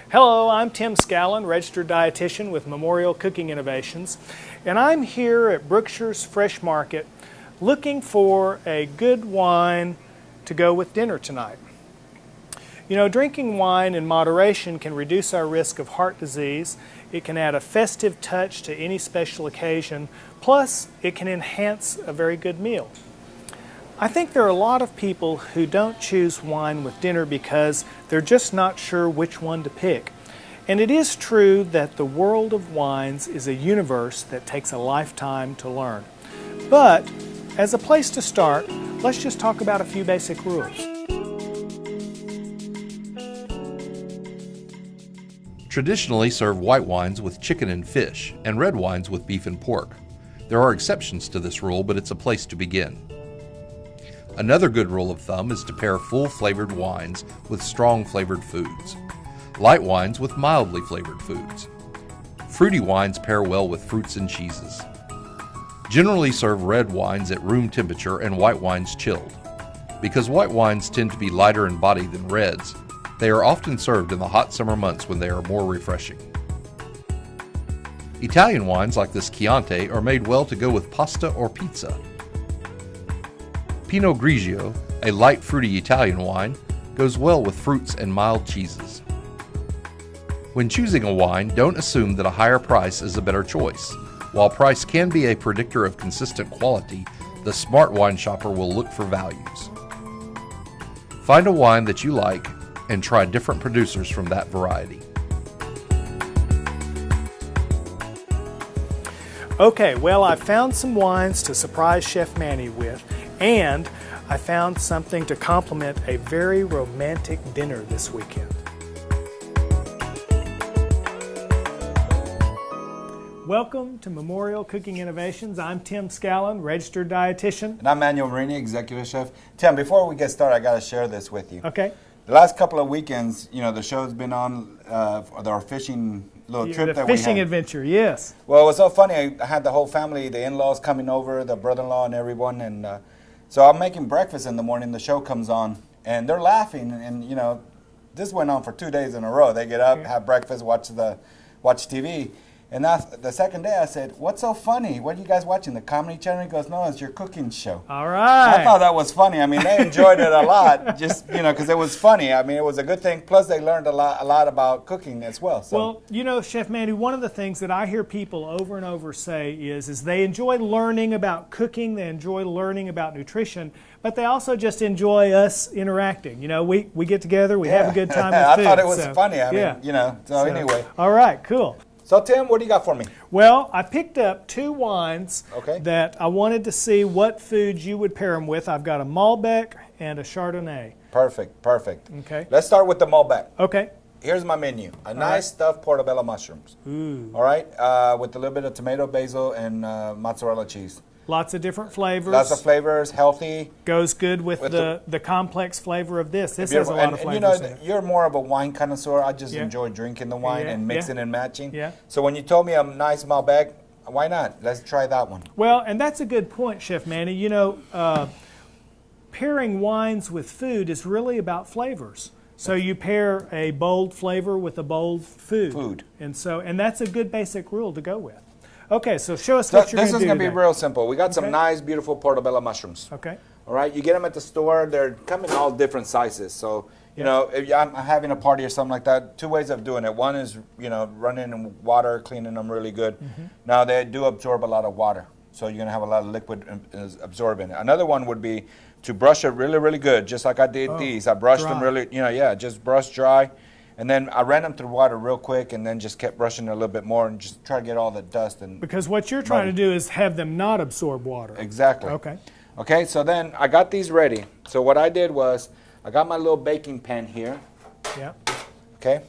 Hello, I'm Tim Scallon, registered dietitian with Memorial Cooking Innovations, and I'm here at Brookshire's Fresh Market looking for a good wine to go with dinner tonight. You know, drinking wine in moderation can reduce our risk of heart disease. It can add a festive touch to any special occasion, plus it can enhance a very good meal. I think there are a lot of people who don't choose wine with dinner because they're just not sure which one to pick. And it is true that the world of wines is a universe that takes a lifetime to learn. But as a place to start, let's just talk about a few basic rules. Traditionally serve white wines with chicken and fish, and red wines with beef and pork. There are exceptions to this rule, but it's a place to begin. Another good rule of thumb is to pair full flavored wines with strong flavored foods. Light wines with mildly flavored foods. Fruity wines pair well with fruits and cheeses. Generally serve red wines at room temperature and white wines chilled. Because white wines tend to be lighter in body than reds, they are often served in the hot summer months when they are more refreshing. Italian wines like this Chianti are made well to go with pasta or pizza. Pinot Grigio, a light fruity Italian wine, goes well with fruits and mild cheeses. When choosing a wine, don't assume that a higher price is a better choice. While price can be a predictor of consistent quality, the smart wine shopper will look for values. Find a wine that you like and try different producers from that variety. Okay, well, I found some wines to surprise Chef Manny with, and I found something to complement a very romantic dinner this weekend. Welcome to Memorial Cooking Innovations. I'm Tim Scallon, registered dietitian. And I'm Manuel Marini, executive chef. Tim, before we get started, I got to share this with you. Okay. The last couple of weekends, you know, the show's been on our fishing little trip that we had. The fishing adventure, yes. Well, it was so funny. I had the whole family, the in-laws coming over, the brother-in-law and everyone. And so I'm making breakfast in the morning. The show comes on, and they're laughing. And, you know, this went on for 2 days in a row. They get up, have breakfast, watch TV. And the second day I said, "What's so funny? What are you guys watching? The Comedy Channel?" He goes, "No, it's your cooking show." All right. I thought that was funny. I mean, they enjoyed it a lot, just, you know, because it was funny. I mean, it was a good thing. Plus, they learned a lot about cooking as well. So. Well, you know, Chef Manny, one of the things that I hear people over and over say is they enjoy learning about cooking, they enjoy learning about nutrition, but they also just enjoy us interacting. You know, we get together, we have a good time with food. I thought it was funny. I mean, you know, so anyway. All right, cool. So, Tim, what do you got for me? Well, I picked up 2 wines Okay. that I wanted to see what foods you would pair them with. I've got a Malbec and a Chardonnay. Perfect, perfect. Okay. Let's start with the Malbec. Okay. Here's my menu. A nice stuffed portobello mushrooms. Ooh. All right, with a little bit of tomato, basil, and mozzarella cheese. Lots of different flavors. Lots of flavors, healthy. Goes good with the complex flavor of this. This has a lot of flavors. And you know, in it. you're more of a wine connoisseur. I just enjoy drinking the wine and mixing and matching. Yeah. So when you told me a nice Malbec, why not? Let's try that one. Well, and that's a good point, Chef Manny. You know, pairing wines with food is really about flavors. So you pair a bold flavor with a bold food. And that's a good basic rule to go with. Okay, so show us what you're going to do. This is going to be today. real simple. We got some nice, beautiful portobello mushrooms. Okay. All right, you get them at the store. They're come in all different sizes. So, you know, if I'm having a party or something like that, 2 ways of doing it. One is, you know, running in water, cleaning them really good. Now, they do absorb a lot of water. So you're going to have a lot of liquid absorbing it. Another one would be to brush it really, really good, just like I did these. I brushed them really, you know, just brush dry. And then I ran them through water real quick and then just kept brushing it a little bit more and just try to get all the dust. Because what you're trying to do is have them not absorb water. Exactly. Okay. Okay, so then I got these ready. So what I did was I got my little baking pan here. Yeah. Okay.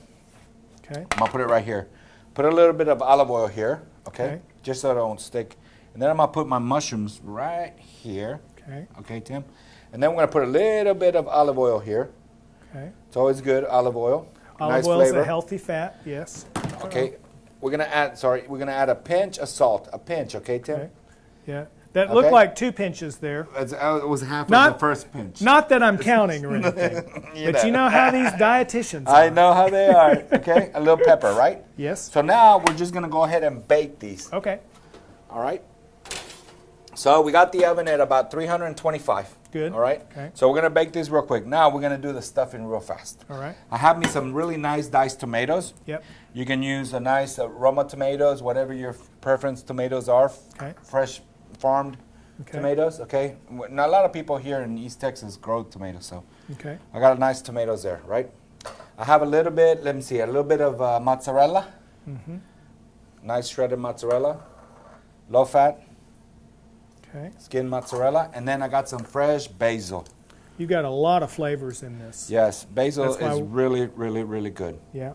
Okay. I'm going to put it right here. Put a little bit of olive oil here, okay? Just so it don't stick. And then I'm going to put my mushrooms right here. Okay. Okay, Tim? And then we're going to put a little bit of olive oil here. Okay. It's always good, olive oil. Olive oil is a healthy fat, yes. Okay. We're going to add a pinch of salt. A pinch, okay, Tim? Okay. Yeah. That looked like 2 pinches there. It was half of the first pinch. Not that I'm counting or anything. But you know how these dietitians are. I know how they are. Okay, a little pepper, right? Yes. So now we're just going to go ahead and bake these. Okay. All right. So we got the oven at about 325. Good. All right. Okay. So we're going to bake these real quick. Now we're going to do the stuffing real fast. All right. I have me some really nice diced tomatoes. Yep. You can use a nice Roma tomatoes, whatever your preference tomatoes are. Okay. Fresh farmed tomatoes. Okay. Now a lot of people here in East Texas grow tomatoes, so okay. I got a nice tomatoes there, right? I have a little bit. Let me see, a little bit of mozzarella. Mm-hmm. Nice shredded mozzarella, low fat. Okay. Skin mozzarella, and then I got some fresh basil. You got a lot of flavors in this. Yes, basil is really, really, really good. Yeah.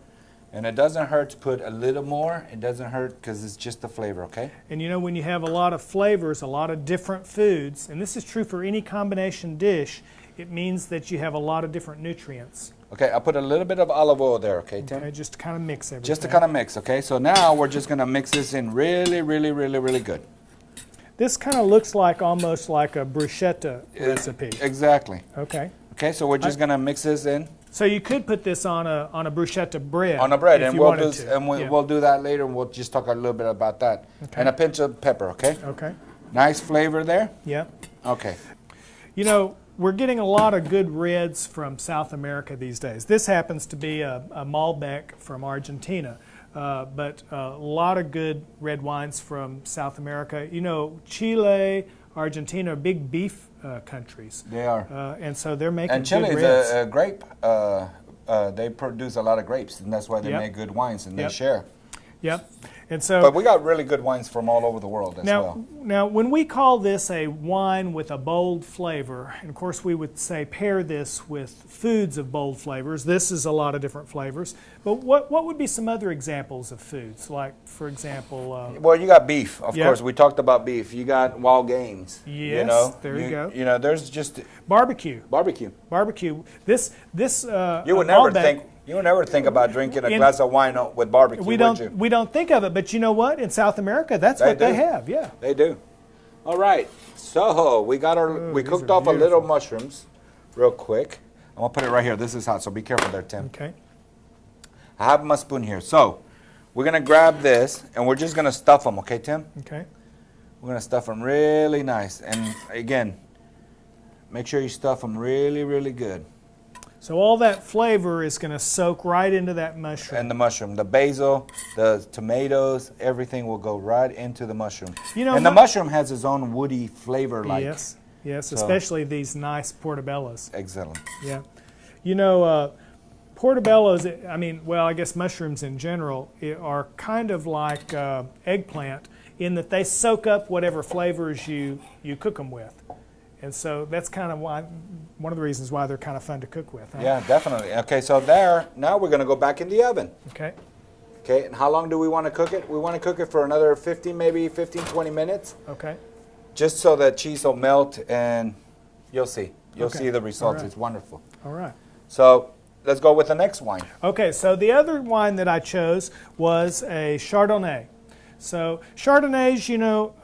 And it doesn't hurt to put a little more. It doesn't hurt because it's just the flavor, okay? And you know, when you have a lot of flavors, a lot of different foods, and this is true for any combination dish, it means that you have a lot of different nutrients. Okay, I put a little bit of olive oil there, okay, Tim? Okay, just to kind of mix everything. Just to kind of mix, okay? So now we're just going to mix this in really, really, really, really good. This kind of looks like almost like a bruschetta recipe. Exactly. Okay. Okay, so we're just going to mix this in. So you could put this on a bruschetta bread. On a bread, if and you we'll wanted do to. and Yeah. we'll do that later, and we'll just talk a little bit about that. Okay. And a pinch of pepper, okay? Okay. Nice flavor there. Yeah. Okay. You know, we're getting a lot of good reds from South America these days. This happens to be a Malbec from Argentina. But a lot of good red wines from South America. You know, Chile, Argentina are big beef countries. They are. And so they're making And Chile good is reds. a grape. They produce a lot of grapes, and that's why they make good wines, and they share. Yep. And so, But we got really good wines from all over the world as well. Now, when we call this a wine with a bold flavor, and of course we would say pair this with foods of bold flavors. This is a lot of different flavors. But what would be some other examples of foods? Like, for example... well, you got beef, of course. We talked about beef. You got wild games. Yes, you know? there you go. You know, there's just... Barbecue. Barbecue. This You would never think... You would never think about drinking a glass of wine with barbecue, would you? We don't think of it, but you know what? In South America, that's what they have, yeah. They do. All right. So we got our we cooked off a little mushrooms real quick. I'm going to put it right here. This is hot, so be careful there, Tim. Okay. I have my spoon here. So we're going to grab this, and we're just going to stuff them, okay, Tim? Okay. We're going to stuff them really nice. And, again, make sure you stuff them really, really good. So all that flavor is going to soak right into that mushroom. And the mushroom, the basil, the tomatoes, everything will go right into the mushroom. You know, and the mushroom has its own woody flavor. Yes, especially these nice portobellos. Excellent. Yeah. You know, portobellos, I mean, well, I guess mushrooms in general are kind of like eggplant in that they soak up whatever flavors you cook them with. And so that's kind of one of the reasons why they're kind of fun to cook with. Huh? Yeah, definitely. Okay, so now we're going to go back in the oven. Okay. Okay, and how long do we want to cook it? We want to cook it for another 15, 20 minutes. Okay. Just so that cheese will melt, and you'll see. You'll see the results. Right. It's wonderful. All right. So let's go with the next wine. Okay, so the other wine that I chose was a Chardonnay. So Chardonnays, you know,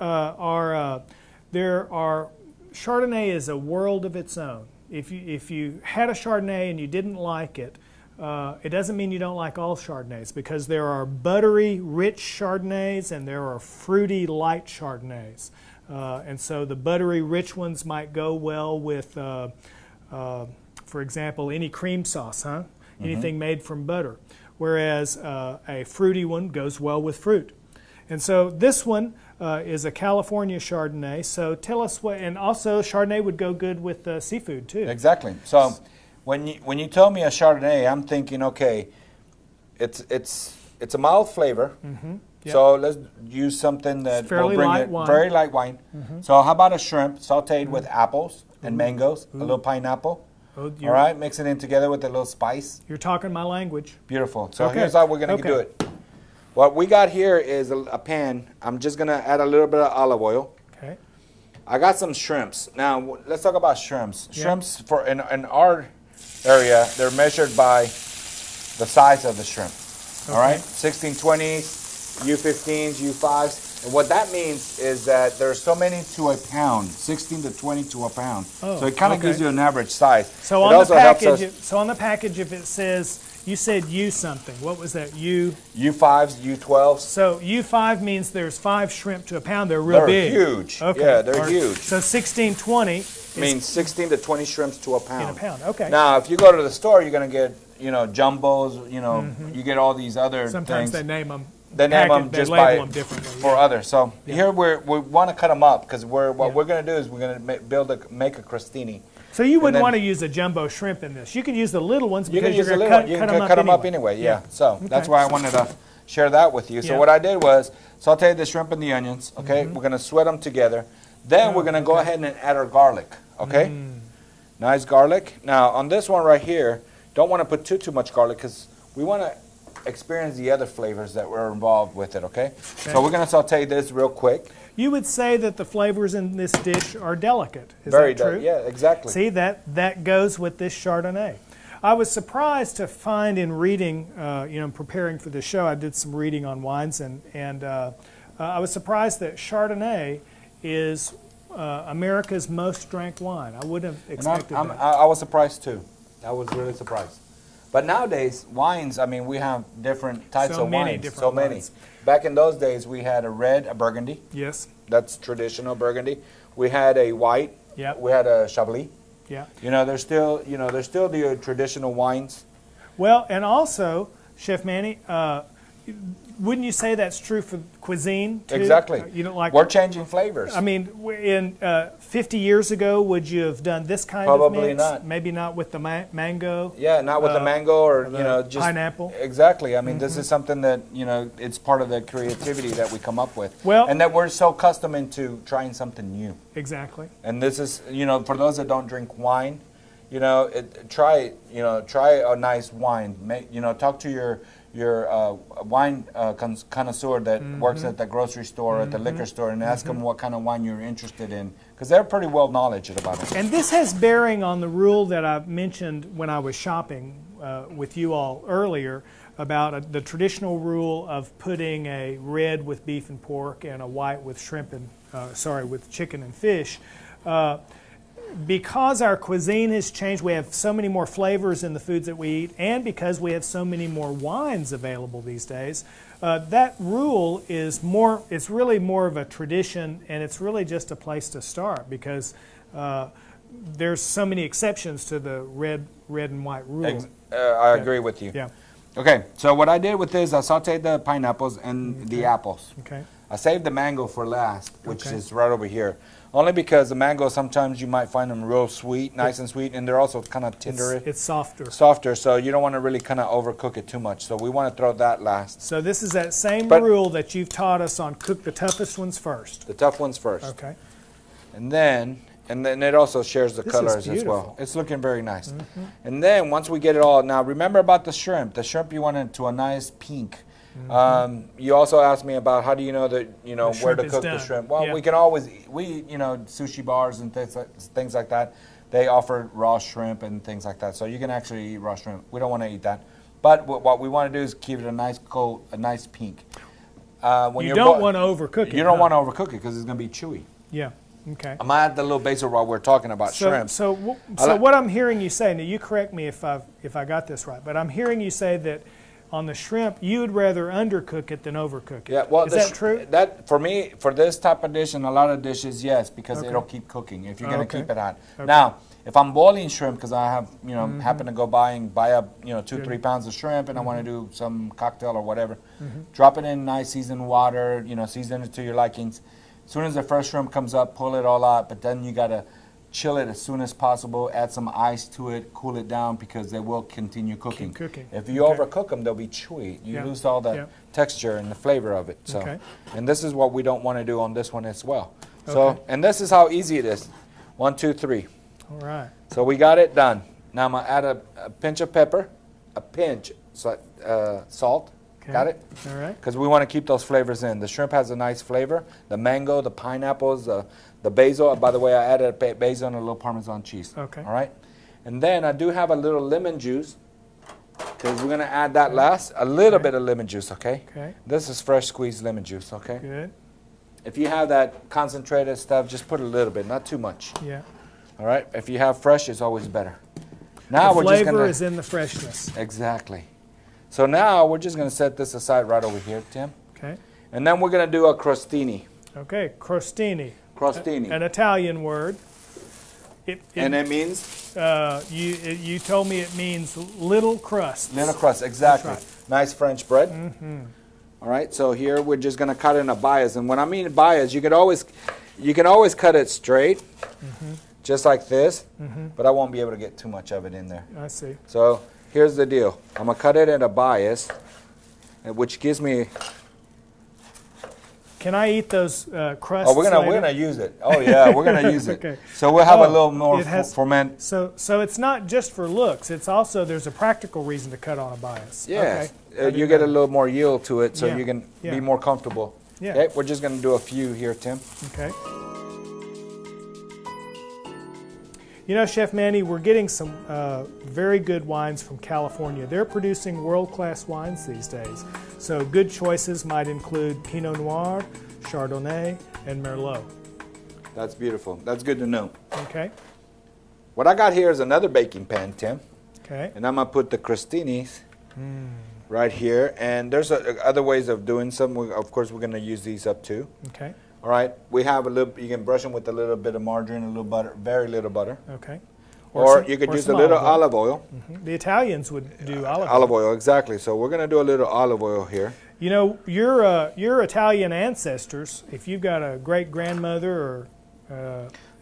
Chardonnay is a world of its own. If you had a Chardonnay and you didn't like it, it doesn't mean you don't like all Chardonnays, because there are buttery, rich Chardonnays and there are fruity, light Chardonnays. And so the buttery, rich ones might go well with, for example, any cream sauce, huh? Mm-hmm. Anything made from butter. Whereas a fruity one goes well with fruit. And so this one is a California Chardonnay. So tell us what, and also Chardonnay would go good with seafood too. Exactly. So when you tell me a Chardonnay, I'm thinking, okay, it's a mild flavor. Mm-hmm. Yep. So let's use something that will bring very light wine. Mm-hmm. So how about a shrimp sautéed with apples and mangoes, a little pineapple. All right, mix it in together with a little spice. You're talking my language. Beautiful. So here's how we're going to do it. What we got here is a pan. I'm just going to add a little bit of olive oil. Okay. I got some shrimps. Now, let's talk about shrimps. Yeah. Shrimps, in our area, they're measured by the size of the shrimp. Okay. All right? 1620s, U15s, U5s. And what that means is that there's so many to a pound, 16 to 20 to a pound. Oh, so it kind of okay. gives you an average size. So it on the helps package, us. so on the package, if it says, you said U something, what was that? U. U5s, U12s. So U5 means there's 5 shrimp to a pound. They're real They're big. huge. Okay. Yeah, they're huge. So 1620 Means 16 to 20 shrimps to a pound. in a pound. Okay. Now, if you go to the store, you're going to get, jumbos, you get all these other Sometimes things. they name them. They name them They just label by them differently. for others. So here we want to cut them up because what we're going to do is we're going to make a crostini. So you wouldn't then- want to use a jumbo shrimp in this. You could use the little ones You because can use you're a going little. to You cut can cut them up anyway. Yeah. So that's Okay. why I wanted to share that with you. So Yeah. what I did was saute the shrimp and the onions. Okay, Mm-hmm. we're going to sweat them together. Then we're going to go ahead and add our garlic. Okay, Mm. nice garlic. Now on this one right here, don't want to put too much garlic because we want to experience the other flavors that were involved with it. Okay, so we're going to saute this real quick. You would say that the flavors in this dish are delicate. Is Very that true? Yeah, exactly. See, that goes with this Chardonnay. I was surprised to find in reading, preparing for the show, I did some reading on wines, and I was surprised that Chardonnay is America's most drank wine. I wouldn't have expected that. I was surprised too. I was really surprised. But nowadays, wines, I mean, we have different types So of many wines. different So many. wines. Back in those days, we had a red, a Burgundy. Yes. That's traditional Burgundy. We had a white. Yep. We had a Chablis. Yeah. There's still the traditional wines. Well, and also, Chef Manny, wouldn't you say that's true for cuisine too? Exactly. Like We're changing flavors. I mean, in 50 years ago, would you have done this kind Probably of mix? not. Maybe not with the mango. Yeah, not with the mango or just pineapple. Exactly. I mean, this is something that it's part of the creativity that we come up with. Well- and that we're so accustomed into trying something new. Exactly. And this is, for those that don't drink wine, try a nice wine. Talk to your wine connoisseur that works at the grocery store, at the liquor store, and ask them what kind of wine you're interested in, because they're pretty well knowledgeable about it. And this has bearing on the rule that I mentioned when I was shopping with you all earlier about the traditional rule of putting a red with beef and pork and a white with shrimp and with chicken and fish. Because our cuisine has changed, we have so many more flavors in the foods that we eat, and because we have so many more wines available these days, that rule is more. It's really more of a tradition, and it's really just a place to start because there's so many exceptions to the red and white rule. I agree with you. Yeah. Okay, so what I did with this, I sauteed the pineapples and the apples. Okay. I saved the mango for last, which Okay. is right over here. Only because the mango, sometimes you might find them real sweet, nice and sweet, and they're also kind of tender, It's softer. softer, so you don't want to really kind of overcook it too much. So we want to throw that last. So this is that same But- rule that you've taught us on cook the toughest ones first. The tough ones first. Okay. And then it also shares the This is colors as beautiful. well. It's looking very nice. And then once we get it all, now remember about the shrimp. The shrimp you want it to a nice pink. You also asked me about how do you know that where shrimp to is cook the done. shrimp. Well, Yeah. we can always sushi bars and things like that. They offer raw shrimp and things like that, so you can actually eat raw shrimp. We don't want to eat that, but what we want to do is keep it a nice coat, a nice pink. When You you're don't want to overcook it. You don't huh? want to overcook it because it's going to be chewy. Yeah. Okay. I'm gonna add the little basil while we're talking about shrimp. So like- what I'm hearing you say, now you correct me if I got this right, but I'm hearing you say that on the shrimp you would rather undercook it than overcook it. Yeah, well, is that true? That for me, for this type of dish and a lot of dishes, yes, because Okay. it'll keep cooking if you're gonna Okay. keep it hot. Okay. Now, if I'm boiling shrimp, because I have happen to go buy up 2-3 pounds of shrimp, and I want to do some cocktail or whatever, drop it in nice seasoned water, season it to your likings. As soon as the first shrimp comes up, pull it all out, but then you gotta chill it as soon as possible, add some ice to it, cool it down because they will continue cooking. Keep cooking. If you Okay. overcook them, they'll be chewy. You Yeah. lose all the Yeah. texture and the flavor of it. So, Okay. and this is what we don't want to do on this one as well. So, Okay. and this is how easy it is. 1, 2, 3. All right. So we got it done. Now I'm gonna add a pinch of pepper, a pinch salt. Okay. Got it? All right. Because we want to keep those flavors in. The shrimp has a nice flavor. The mango, the pineapples, the basil. By the way, I added basil and a little Parmesan cheese. Okay. All right. And then I do have a little lemon juice because we're going to add that last. A little bit of lemon juice, okay? Okay. This is fresh squeezed lemon juice, okay? Good. If you have that concentrated stuff, just put a little bit, not too much. Yeah. All right. If you have fresh, it's always better. Now The we're just flavor gonna is in the freshness. exactly. So now we're just gonna set this aside right over here, Tim, Okay. and then we're gonna do a crostini. Okay. Crostini. Crostini, An Italian word. and it means You told me it means little crust. little crust. Exactly. That's Nice French bread. Mm-hmm. All right. So here we're just gonna cut in a bias, and when I mean bias, you can always cut it straight, just like this. But I won't be able to get too much of it in there. I see. So here's the deal. I'm gonna cut it at a bias, which gives me. Can I eat those crusts? Oh, we're gonna use it. Oh yeah, we're gonna use it. Okay. So we'll have a Oh, little more it has- ferment. So it's not just for looks. It's also there's a practical reason to cut on a bias. Yes, Okay. I you didn't get know. a little more yield to it, so Yeah. you can Yeah. be more comfortable. Yeah. Okay, we're just gonna do a few here, Tim. Okay. You know, Chef Manny, we're getting some very good wines from California. They're producing world-class wines these days. So good choices might include Pinot Noir, Chardonnay, and Merlot. That's beautiful. That's good to know. Okay. What I got here is another baking pan, Tim, Okay. and I'm gonna put the crostinis right here. And there's other ways of doing some. Of course, we're gonna use these up too. Okay. All right. We have a little. You can brush them with a little bit of margarine, a little butter, very little butter, Okay. or some- you could or use a some little olive oil. The Italians would do olive oil. Olive oil, exactly. So we're gonna do a little olive oil here. You know, your Italian ancestors, if you've got a great grandmother or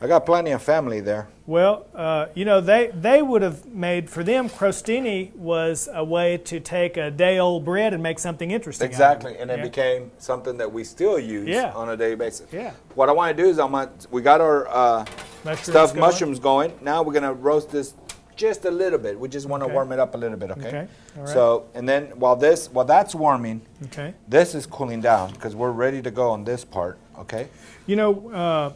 I got plenty of family there. well, you know, they would have made, for them, crostini was a way to take a day-old bread and make something interesting out of Exactly, it. and it Yeah. became something that we still use Yeah. on a daily basis. Yeah. What I want to do is we got our Mushrooms stuffed going? mushrooms going. Now we're gonna roast this just a little bit. We just want to Okay. warm it up a little bit, okay? Okay, all right. So, and then while that's warming, Okay. this is cooling down because we're ready to go on this part, okay? You know,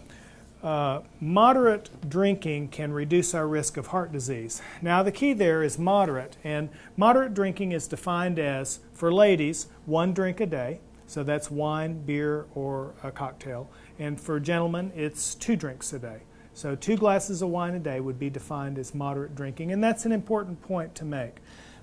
moderate drinking can reduce our risk of heart disease. Now, the key there is moderate, and moderate drinking is defined as, for ladies, 1 drink a day. So that's wine, beer, or a cocktail. And for gentlemen, it's 2 drinks a day. So 2 glasses of wine a day would be defined as moderate drinking, and that's an important point to make.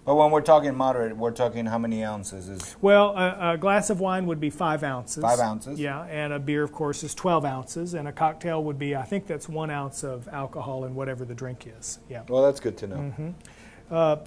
But when we're talking moderate, we're talking how many ounces? Well, a glass of wine would be 5 ounces. 5 ounces? Yeah, and a beer, of course, is 12 ounces, and a cocktail would be, I think that's 1 ounce of alcohol in whatever the drink is. Yeah. Well, that's good to know.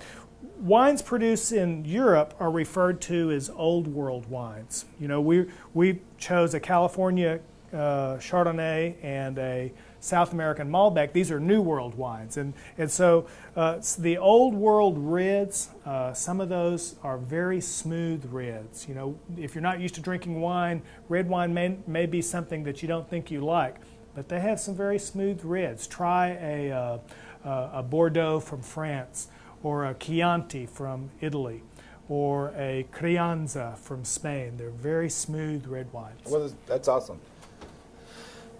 Wines produced in Europe are referred to as Old World wines. You know, we chose a California Chardonnay and a South American Malbec. These are New World wines. And so the Old World reds, some of those are very smooth reds. You know, if you're not used to drinking wine, red wine may be something that you don't think you like, but they have some very smooth reds. Try a Bordeaux from France, or a Chianti from Italy, or a Crianza from Spain. They're very smooth red wines. Well, that's awesome.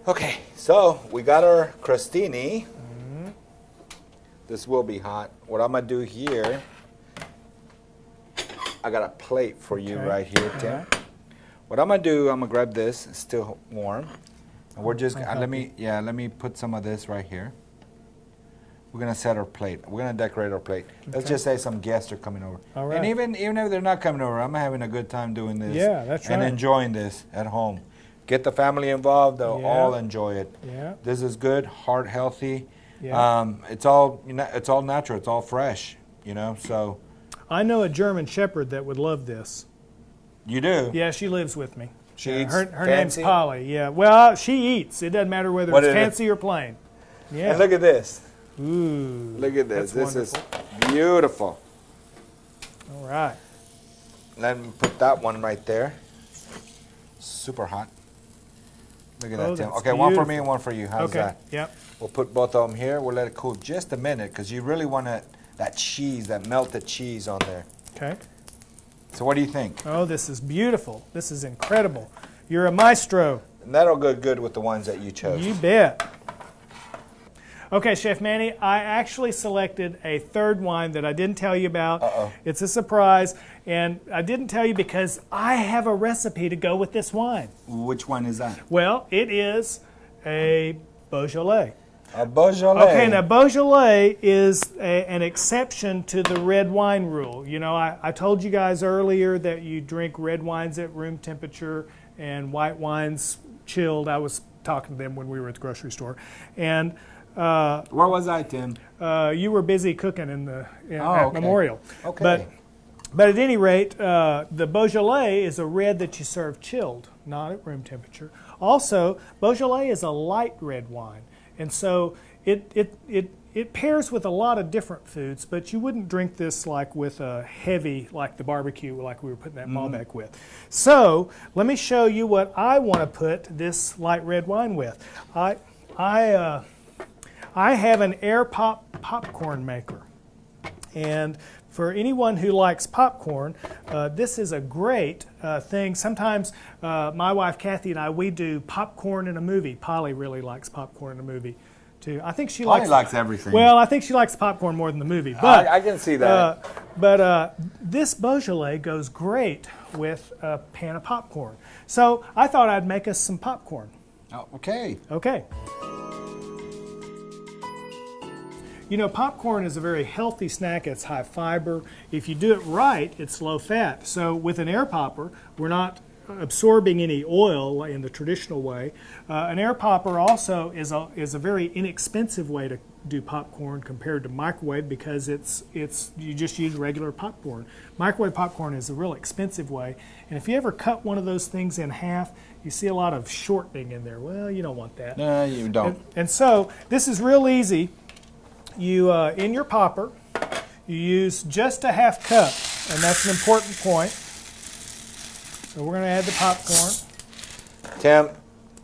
Okay, so we got our crostini. This will be hot. What I'm gonna do here, I got a plate for you Okay. right here, Tim. Alright. What I'm gonna do, I'm gonna grab this. It's still warm. And we're just I'll let help me put some of this right here. We're gonna set our plate. We're gonna decorate our plate. Let's Okay. just say some guests are coming over. All right. And even if they're not coming over, I'm having a good time doing this. Yeah, that's and right. enjoying this at home. Get the family involved; they'll Yeah. all enjoy it. Yeah. This is good, heart healthy. Yeah. It's all it's all natural. It's all fresh. You know, so I know a German Shepherd that would love this. you do. Yeah, she lives with me. She Yeah, eats her name's fancy? Polly. Yeah. Well, she eats. It doesn't matter whether What it's is it? fancy or plain. Yeah. And look at this. Ooh. Look at this. That's This wonderful. is beautiful. All right. Let me put that one right there. Super hot. Look at Oh, that, Tim. that's Okay, one for me beautiful. and one for you. How's Okay. that? Yep. We'll put both of them here. We'll let it cool just a minute because you really want that cheese, that melted cheese on there. Okay. So what do you think? Oh, this is beautiful. This is incredible. You're a maestro. And that'll go good with the ones that you chose. You bet. Okay, Chef Manny, I actually selected a third wine that I didn't tell you about. It's a surprise, and I didn't tell you because I have a recipe to go with this wine. Which one is that? Well, it is a Beaujolais. A Beaujolais. Okay, now Beaujolais is an exception to the red wine rule. You know, I told you guys earlier that you drink red wines at room temperature and white wines chilled. I was talking to them when we were at the grocery store. And where was I, Tim? you were busy cooking at okay. Memorial. Okay. But at any rate, the Beaujolais is a red that you serve chilled, not at room temperature. Also, Beaujolais is a light red wine. And so it pairs with a lot of different foods, but you wouldn't drink this like with a heavy, like the barbecue, like we were putting that Malbec with. So let me show you what I want to put this light red wine with. I have an air popcorn maker, and for anyone who likes popcorn, this is a great thing. Sometimes my wife Kathy and I, we do popcorn in a movie. Polly really likes popcorn in a movie too. I think she likes everything. Well, I think she likes popcorn more than the movie. But I can see that. But this Beaujolais goes great with a pan of popcorn. So I thought I'd make us some popcorn. Oh, okay. Okay. You know, popcorn is a very healthy snack. It's high fiber. If you do it right, it's low fat. So with an air popper, we're not absorbing any oil in the traditional way. An air popper also is a very inexpensive way to do popcorn compared to microwave because you just use regular popcorn. Microwave popcorn is a real expensive way. And if you ever cut one of those things in half, you see a lot of shortening in there. Well, you don't want that. No, you don't. And so this is real easy. You, in your popper, you use just a half cup, and that's an important point. So we're going to add the popcorn. Tim,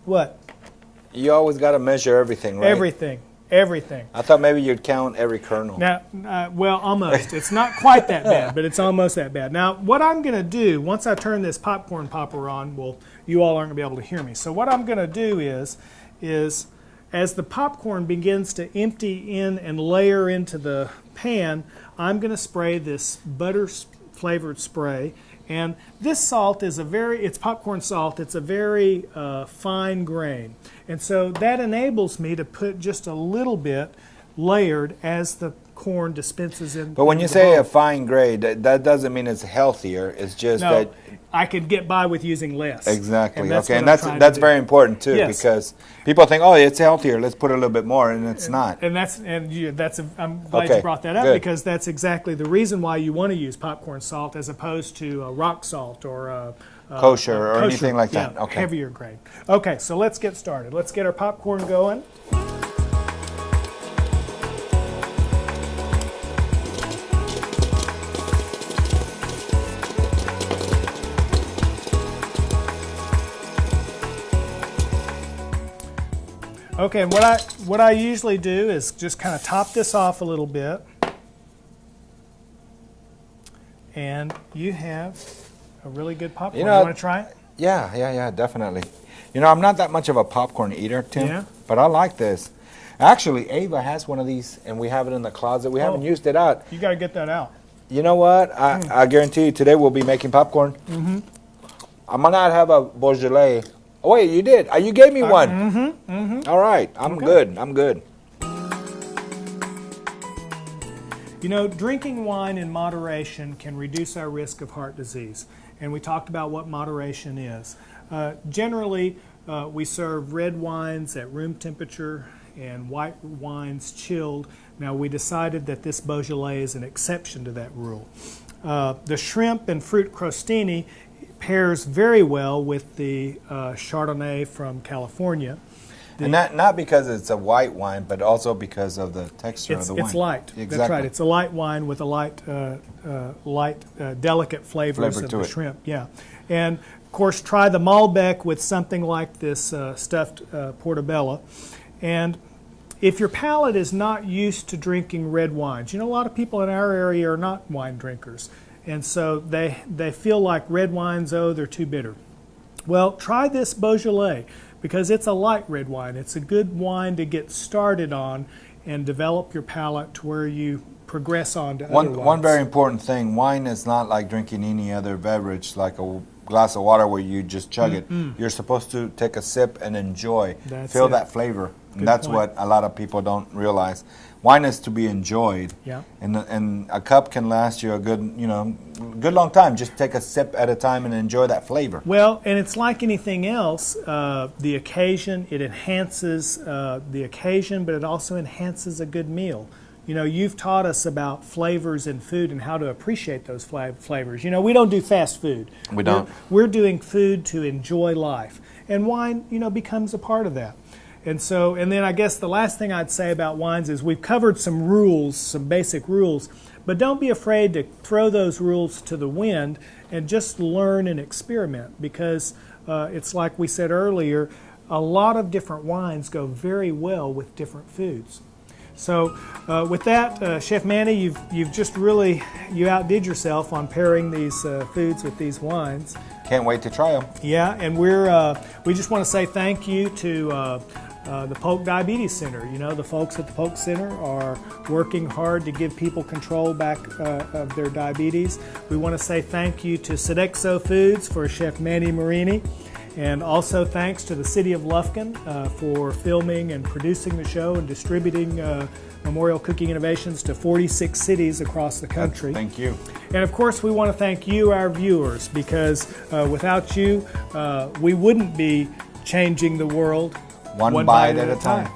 What? you always got to measure everything, right? Everything. I thought maybe you'd count every kernel. Now, well, almost. It's not quite that bad, but it's almost that bad. Now, what I'm going to do, once I turn this popcorn popper on, well, you all aren't going to be able to hear me. So what I'm going to do is as the popcorn begins to empty in and layer into the pan, I'm going to spray this butter-flavored spray. And this salt is it's popcorn salt. It's a very fine grain. And so that enables me to put just a little bit layered as the corn dispenses in. But when you say a fine grade, that doesn't mean it's healthier. It's just that I could get by with using less. Exactly. And that's okay, and what I'm trying to that's do. very important too, Yes. because people think, oh, it's healthier. Let's put a little bit more, and it's not. And I'm glad you brought that up good. because that's exactly the reason why you want to use popcorn salt as opposed to rock salt or Kosher or anything like that. Yeah, Okay. heavier grade. Okay, so let's get started. Let's get our popcorn going. Okay, and what I usually do is just kind of top this off a little bit. And you have a really good popcorn. You want to try it? Yeah, definitely. You know, I'm not that much of a popcorn eater, Tim, Yeah? but I like this. Actually, Ava has one of these, and we have it in the closet. We haven't used it out. You got to get that out. You know what? I guarantee you today we'll be making popcorn. Mm-hmm. I might not have a Beaujolais. Oh, wait, you did. You gave me one. Mm-hmm, mm-hmm. All right. I'm good. I'm good. You know, drinking wine in moderation can reduce our risk of heart disease. And we talked about what moderation is. Generally, we serve red wines at room temperature and white wines chilled. Now, we decided that this Beaujolais is an exception to that rule. The shrimp and fruit crostini pairs very well with the Chardonnay from California. And not because it's a white wine, but also because of the texture of the wine. It's light. Exactly. That's right. It's a light wine with a light, delicate flavors Flavor of to the it. shrimp. Yeah, and of course, try the Malbec with something like this stuffed portobello. And if your palate is not used to drinking red wines, you know, a lot of people in our area are not wine drinkers, and so they feel like red wines, they're too bitter. Well, try this Beaujolais, because it's a light red wine. It's a good wine to get started on and develop your palate to where you progress on to other One wines. very important thing, wine is not like drinking any other beverage, like a glass of water where you just chug it. You're supposed to take a sip and enjoy, That's feel it. that flavor. Good And that's point. what a lot of people don't realize. Wine is to be enjoyed. Yeah. And a cup can last you a good, good long time. Just take a sip at a time and enjoy that flavor. Well, and it's like anything else, the occasion, it enhances the occasion, but it also enhances a good meal. You've taught us about flavors in food and how to appreciate those flavors. We don't do fast food. We don't. We're doing food to enjoy life. And wine, becomes a part of that. And then I guess the last thing I'd say about wines is we've covered some rules, some basic rules, but don't be afraid to throw those rules to the wind and just learn and experiment, because it's like we said earlier, a lot of different wines go very well with different foods. So with that, Chef Manny, you've just really, you outdid yourself on pairing these foods with these wines. Can't wait to try them. Yeah, and we just want to say thank you to the Polk Diabetes Center. The folks at the Polk Center are working hard to give people control back of their diabetes. We want to say thank you to Sodexo Foods for Chef Manny Marini. And also thanks to the City of Lufkin for filming and producing the show and distributing Memorial Cooking Innovations to 46 cities across the country. Thank you. And of course, we want to thank you, our viewers, because without you, we wouldn't be changing the world One bite at a time.